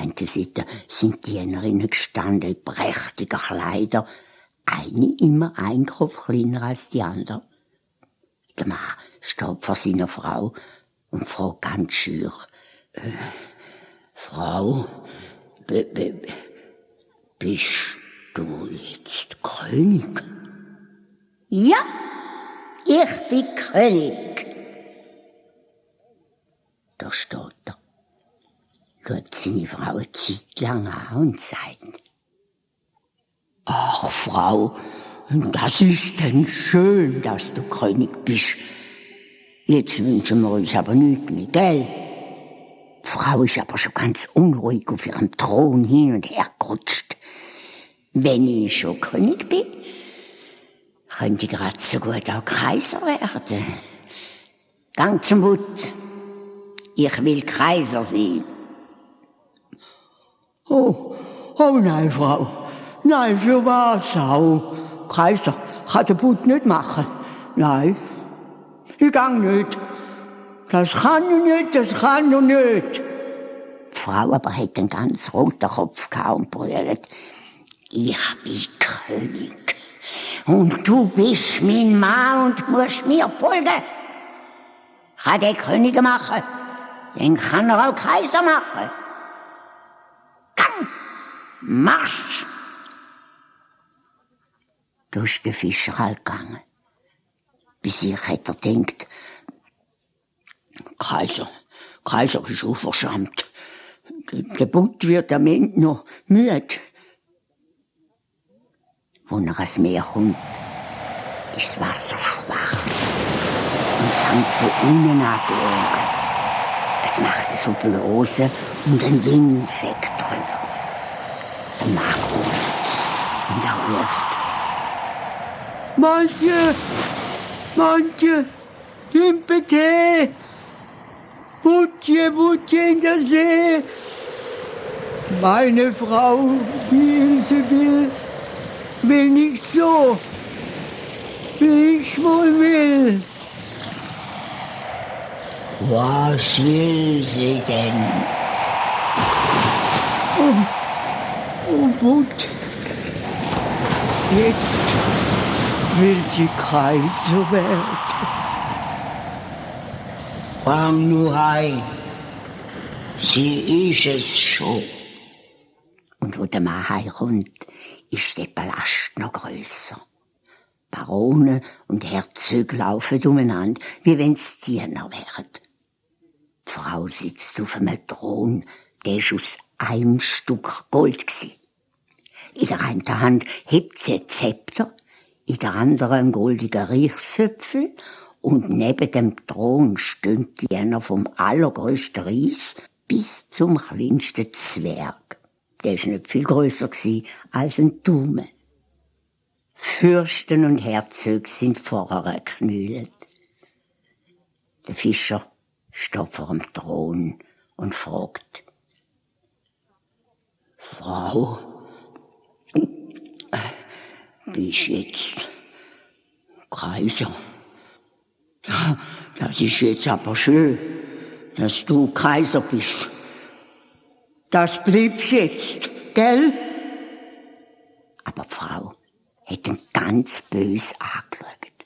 einen Seite sind Dienerinnen gestanden in prächtigen Kleidern, eine immer ein Kopf kleiner als die andere. Der Mann steht vor seiner Frau und fragt ganz schür, Frau, bist du jetzt König? Ja, ich bin König. Da steht er, schaut seine Frau eine Zeit lang an und sagt, ach, Frau, das ist denn schön, dass du König bist. Jetzt wünschen wir uns aber nichts mehr, gell? Die Frau ist aber schon ganz unruhig auf ihrem Thron hin und her gerutscht. Wenn ich schon König bin, könnte ich grad so gut auch Kaiser werden. Gang zum Wut. Ich will Kaiser sein. Oh nein, Frau. Nein, für was auch? Kaiser kann der Put nicht machen. Nein, ich gang nicht. Das kann ich nicht. Die Frau aber hat einen ganz roten Kopf gehabt und brüllt. Ich bin König. Und du bist mein Mann und musst mir folgen. Kann der König machen, dann kann er auch Kaiser machen. Gang, Marsch! Da ist der Fischer halt gegangen. Bei sich hat er gedacht, Kaiser ist unverschämt. Der Butt wird am Ende noch müde. Als er ans Meer kommt, ist das Wasser schwarz und fängt von unten an zu gären. Es macht so Blase und ein Wind fegt drüber. Der Mann gruselt's und er ruft, Manche, Sympathie, Butje in der See. Meine Frau, die Ilse will nicht so, wie ich wohl will. Was will sie denn? Oh, But, jetzt will sie Kaiser werden. Fang nur heim, sie ist es schon. Und wo der Mann heimkommt, ist der Palast noch grösser. Barone und Herzöge laufen umeinander, wie wenn's Diener wären. Die Frau sitzt auf einem Thron, der ist aus einem Stück Gold gsi. In der einen Hand hebt sie ein Zepter, in der anderen ein goldiger Reichshöpfel und neben dem Thron stehen die Diener vom allergrößten Reis bis zum kleinsten Zwerg. Der ist nicht viel grösser gsi als ein Daumen. Fürsten und Herzöge sind vorher geknüllt. Der Fischer steht vor dem Thron und fragt, Frau, bist jetzt Kaiser? Das ist jetzt aber schön, dass du Kaiser bist. Das bleibst jetzt, gell? Aber die Frau hat ihn ganz bös angeschaut.